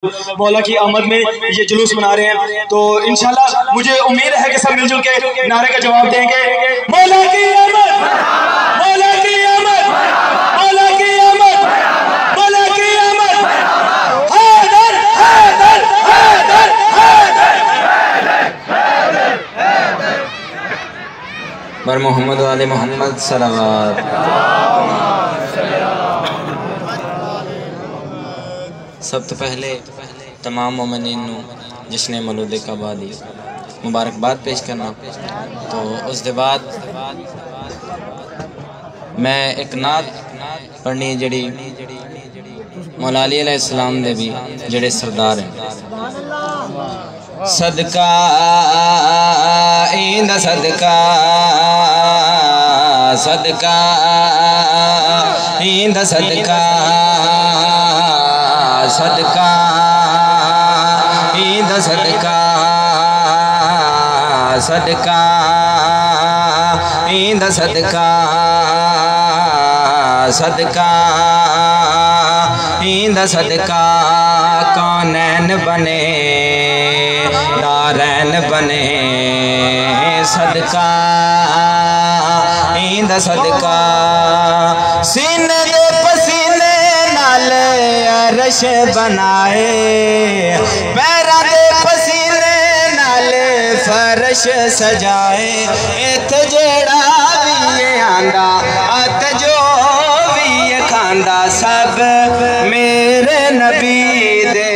मौला की आमद में ये जुलूस मना रहे हैं, तो इंशाल्लाह मुझे उम्मीद है कि सब मिलजुल के नारे का जवाब देंगे। मौला की आमद, मौला की आमद, मौला की आमद, मौला की आमद। हैदर हैदर हैदर हैदर बर मोहम्मद वाले मोहम्मद सलावत। सब तो पहले तमाम मोमिनीन जिसने मौलूद काबा दी मुबारकबाद पेश करना, तो उसके बाद मैं एक नात पढ़नी जड़ी मौला अली अलैहिस्सलाम दे भी जड़े सरदार हैं। सदका इंद सदका सदका इंद सदका सदका इंद सदका सदका इंद सदका सदका इंद सदका कौनैन बने दारैन बने। सदका इंद सदका सीने दे पसीने नाल अरश बनाए, पैरां दे पसीने नाल फरश सजाए। इत जेड़ा भी आंदा अत जो भी खांदा सब मेरे नबी दे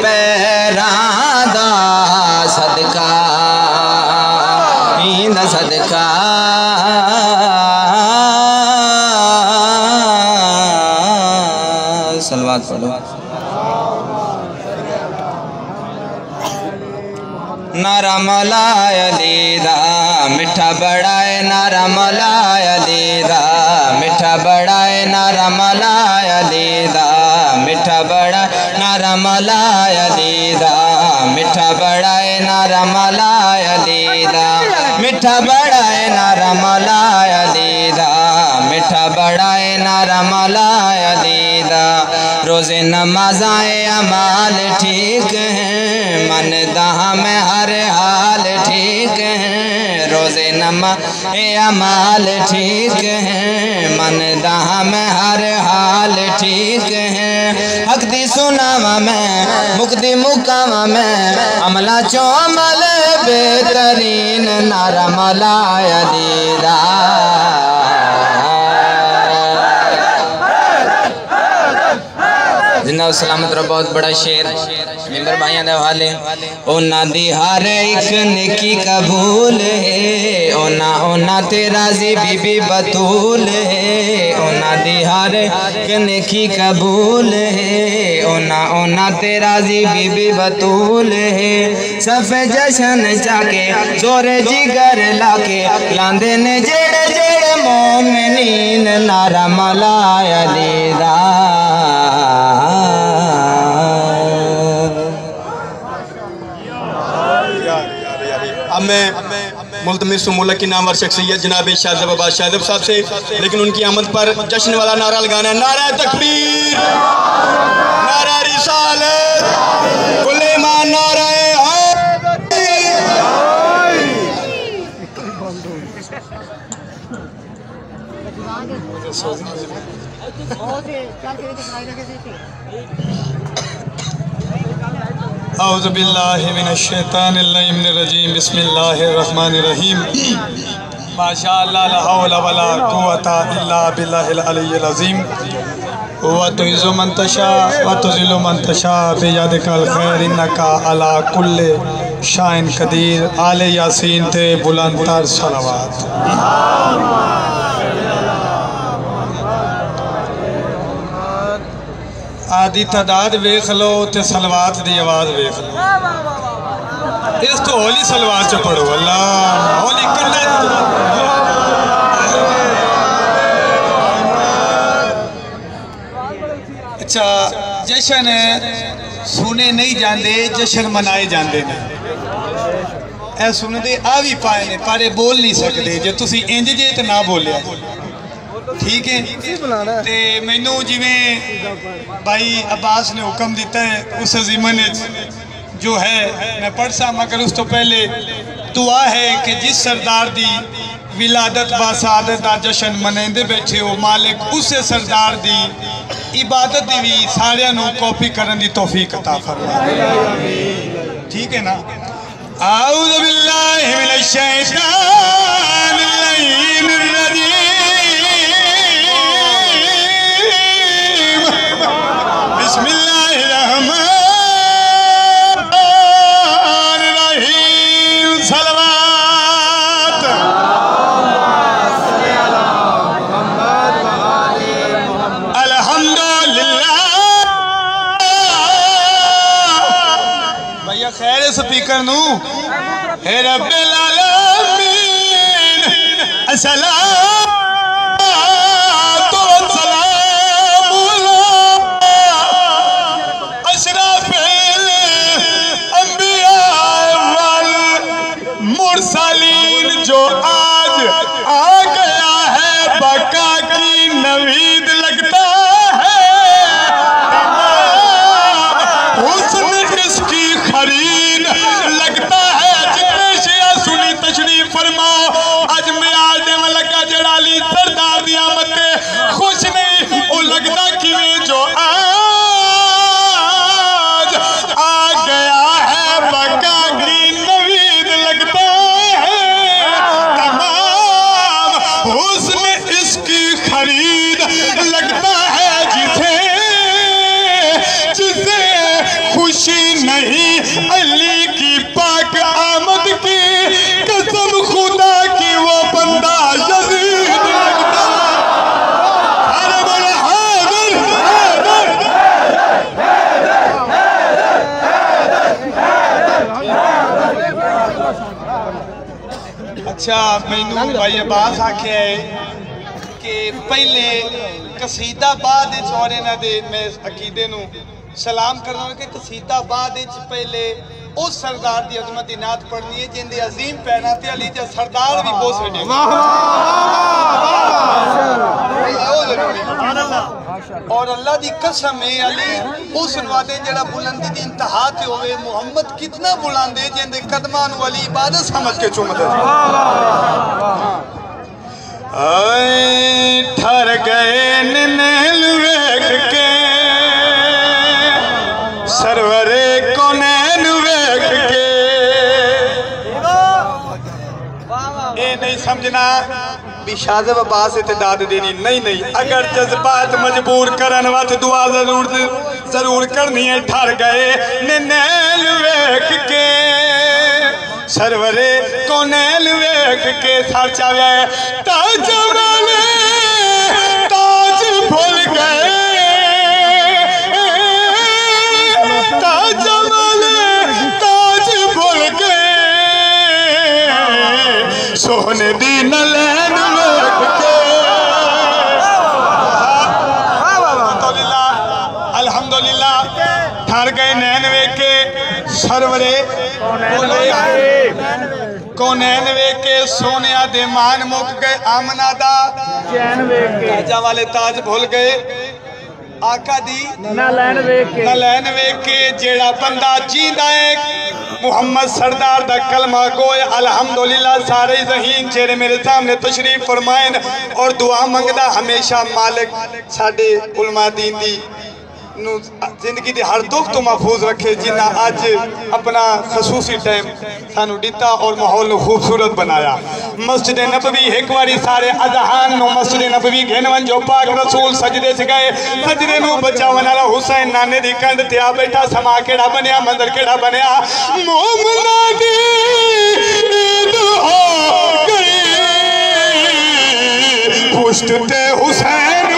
पैरां दा सदका इंद सदका सलवात पढ़ो। नारा मौला अली दा मिठा बड़ा है, नारा मौला अली दा मिठा बड़ा है, नारा मौला अली दा मिठा बड़ा, नारा मौला अली दा मिठा बड़ा है, नारा मौला अली दा मिठा बड़ा है, नारा मौला अली दा मिठा बड़ा है, नारा मौला अली दा। रोज़े नमाज़ाए अमाल ठीक हैं, मन दहा में हर हाल ठीक हैं। रोज़े नमाज़ाए अमाल ठीक हैं, मन दहा में हर हाल ठीक हैं। हक दी सुनावा मैं मुक्ति मुकावा मैं, अमला चो अमल बेहतरीन, नारा मौला अली दा। जिंदा सलामत रहो। बहुत बड़ा शेर मेंबर भाइयों के हवाले। ओना दी हर एक नेकी कबूल है, ओना ओना तेरा जी बीबी बतूल है। ओना दी हर एक नेकी कबूल है, ओना ओना तेरा जी बीबी बतूल है। सफे जशन जाके जोरे जिगर लाके लांदे ने जेड़े जेड़े मोमिनीन, नारा मौला अली दा। अब मैं मुल्तमिस मुल्क की नामवर शख्सियत जनाब शाहज़ब अब्बास शाहज़ब साहब से, लेकिन उनकी आमद पर जश्न वाला नारा लगाना है। नारा तकबीर, नारा रिसालत, कुल ईमान, नारा औज़ु बिल्लाहि मिनश शैतानिर रजीम, बिस्मिल्लाहिर रहमानिर रहीम। माशाअल्लाह ला हौला वला कुव्वता इल्ला बिल्लाहिल अलिय्यिल अज़ीम। व तुइज़्ज़ु मन तशा व तुज़िल्लु मन तशा बियदिकल खैर इन्नका अला कुल्लि शाइन कदीर। आले यासीन ते बुलंद तर सलावत। आदि तादाद वेख लो ते सलवात दी आवाज़ वेख लो। इस तो होली सलवात च पढ़ो। अल्लाह होली करना। अच्छा, जश्न सुने नहीं जाते, जश्न मनाए जाते हैं। ए सुनते आ भी पाए ने पर बोल नहीं सकते। जो तुसी इंज जे तो ना बोलिया ठीक है ते मैनू जिवें भाई अब्बास ने हुक्म दिता है उस ज़िमन जो है मैं पढ़ सा, मगर उस तो पहले दुआ है कि जिस सरदार दी विलादत बासादत का जश्न मनाते बैठे हो, मालिक उस सरदार दी इबादत दी भी सारियां नू कॉपी करने की तौफीक अता फरमा। ठीक है ना। आऊज़ु बिल्लाहि मिनश शैतानिर रजीम, बिस्मिल्लाहिर रहमानिर रहीम, सलवात। अल्हम्दुलिल्लाह। भैया खैर स्पीकर नू हे रब्बिल आलमीन अस्सलातु वस्सलामु अला अशरफिल अंबिया वल मुरसलीन, जो आज आ गया है बका की नवीद लगता है, हुस्न इसकी खरीद लगता है। जितने शिया सुनी तशरीफ फरमाओ, अज मैं आदे लगा जड़ाली सरदार दी आमद ते खुश नहीं वो लगता किवें जो आज आ गया है बका की नवीद लगता है, तमाम हुस्न इसकी खरीद लगता है। जिसे खुशी नहीं अली की पाक आमद की कसम खुदा की वो बंदा यजीद लगता है। अरे बोले हाज़िर हाज़िर। अच्छा मैनू भाई अब्बास आखे है कि पहले कसीदा बाद और इन्हां दे मैं अकीदे नू सलाम करना कि कसीदा बाद पहले उस सरदार की अजमत की नात पढ़नी है जिंदे अजीम पैरों ते अली दा सरदार भी बहुत सड़े और अल्लाह की कसम है अली उस वादे जड़ा बुलंदी की इंतहा ते होवे, मुहम्मद कितना बुलंदे जिंदे कदमां नू अली इबादत समझ के चुमदे। ठहर गए नैन वेख के सरवरे कौनैन वेख के। ये नहीं समझना भी शाज़ब अब्बास इत्तेदाद देनी, नहीं नहीं, अगर जज्बात मजबूर करन वात दुआ जरूर करनी है। ठहर गए नैन वेख के सरवरे कौनैन वेख के, सर चावे ताज वाले ताज भूल गए, ताज वाले ताज भूल गए, सोने दी नलैन वेख के। अल्हम्दुलिल्लाह ठहर गए नैन वेख के सरवरे कौनैन वेख के, सोने दे मान मुक गए, आमना दा चैन वेख के, ताजा वाले ताज भूल गए, आका दी नलैन वेख के। जेड़ा बंदा जींदा है मुहम्मद सरदार दा कलमा गोए, अल्हम्दुलिल्लाह सारे ज़हीन चेहरे मेरे सामने तशरीफ फरमाएन और दुआ मंगदा हमेशा मालिक साडे उलमा दीन दी जिंदगी के हर दुख तो महफूज रखे, जिन्ना अज अपना खसूसी टाइम सानू दिता और माहौल को खूबसूरत बनाया। मस्जिद नबवी एक बारी सारे अजहान नो मस्जिद नबवी घेनवन जो पाक रसूल सजदे च गए, सजदे नु बचावन वाला हुसैन नाने दी कंध ते आ बैठा, समा केड़ा बनया, मंदिर केड़ा बनया। मोमना दी ईद हो गई पुश्त ते हुसैन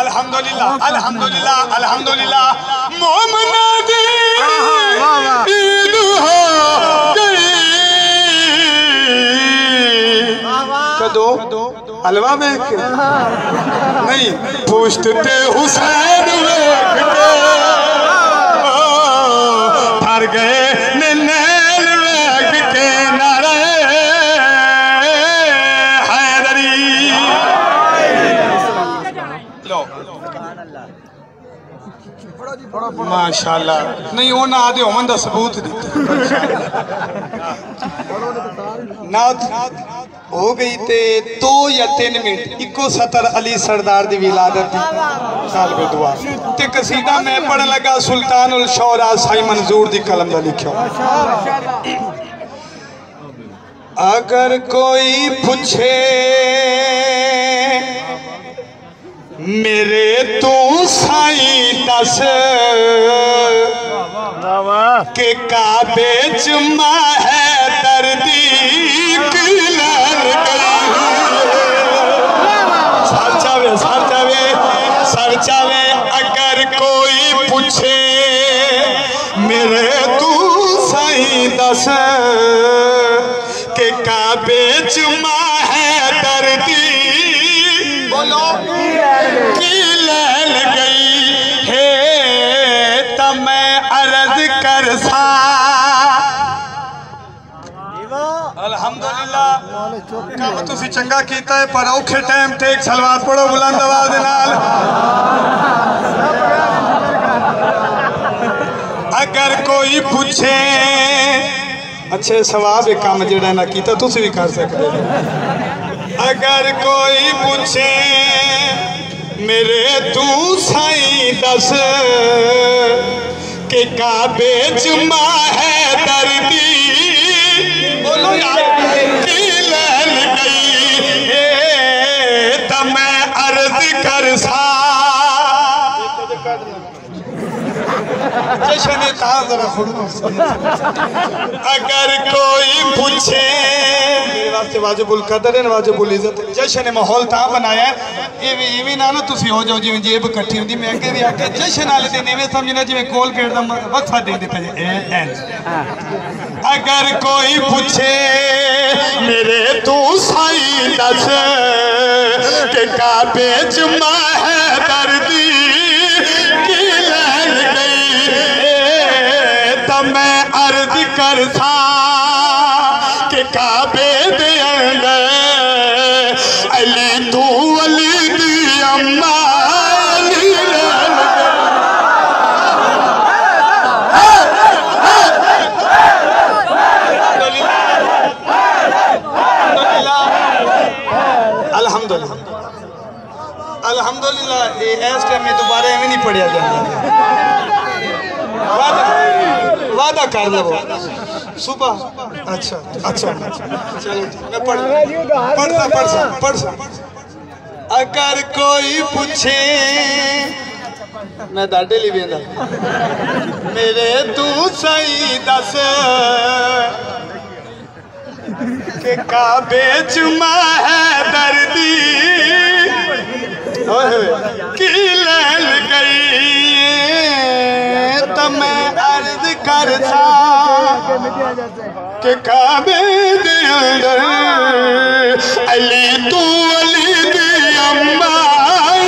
अल्हम्दुलिल्लाह अल्हम्दुलिल्लाह अल्हम्दुलिल्लाह मोमना दी ईद हो गई। कदों हलवा में नहीं पुश्त ते हुसैन वेख के मर गए नैल वेख के नारे हैदरी। लो माशाल्लाह नहीं वो ना आदे होमन दा सबूत दिता नात हो गई ते 2 या 3 मिनट इको 70 अली सरदार दी विलादत दी साल में दुआ ते कसीदा मैं पढ़न लगा सुल्तान उल शौरा साई मंजूर दी कलम दा लिखियो। अगर कोई पूछे मेरे तू साई दस के काबे च है दर्दी सर चावे अगर कोई पूछे मेरे तू साई दस के काबे च है दर्दी बोलो की लैल गई है तो मैं अर्ज कर सा अल्हम्दुलिल्लाह काम तुसी चंगा कीता है पर औखे टाइम ते एक सलवात पढ़ो बुलंद आवाज दे नाल। अगर कोई पूछे अच्छे सवाब एक काम जेड़ा ना कीता तुसी भी कर सकते। अगर कोई पूछे मेरे तू साई दस के काबे च है दर्दी बोलो यार की लैल गई तो मैं अर्ज कर सा अगर कोई पूछे मेरे वास्ते वाजिबुल कदर है वाजिबुल इज्जत जश्न ने माहौल ता बनाया इवें ना ना तुसी हो जाओ जिवें जेब इकट्ठी होंदी मैं अगे भी आके जश्न वाले दिन इवें समझना जिवें कोलगेट दा वक्फा देंदे पे अगर कोई पूछे मेरे तू साई दस के काबे च है दर्दी की लैल गई मैं अर्ज कर सा के काबे दे अंदर अली तू अली दी अम्मा अल्हम्दुलिल्लाह अल्हम्दुलिल्लाह इस टाइम में दोबारा एवं नहीं पढ़िया जाता वादा कर लो सुबह अच्छा अच्छा चलो मैं पढ़ अगर कोई पूछे मैं दाढ़े ली बेंदा मेरे तू सही दस के काबे च है दर्दी की लैल गई तो मैं अर्ज कर सा के काबे दे अंदर अली तू अली दी अम्मा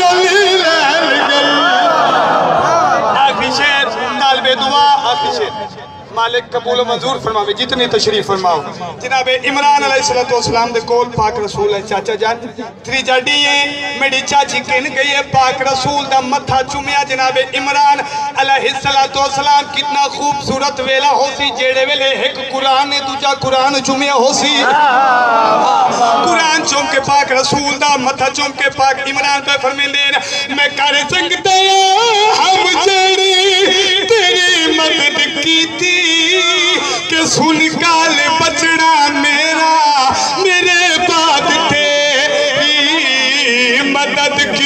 अली लैल गई। आखिरी शेर तालिबे दुआ आखिरी शेर मालिक कबूल मंजूर फरमावे जितनी तशरीफ फरमाओ। जनाब इमरान अलैहिस्सलाम दे कोल पाक रसूल है चाचा जान थ्री जाडी है मेरी चाची किन गई है पाक रसूल दा मथा चुमिया। जनाब इमरान अलैहिस्सलाम कितना खूबसूरत वेला होसी जेड़े वेले एक कुरान ने दूजा कुरान चुमिया होसी कुरान चुम के पाक रसूल दा मथा चुम के पाक इमरान पे फरमांदे मैं कर सकदा हम जड़ी तेरी मदद कीती के सुन काल बचड़ा मेरा मेरे बाद तेरी मदद की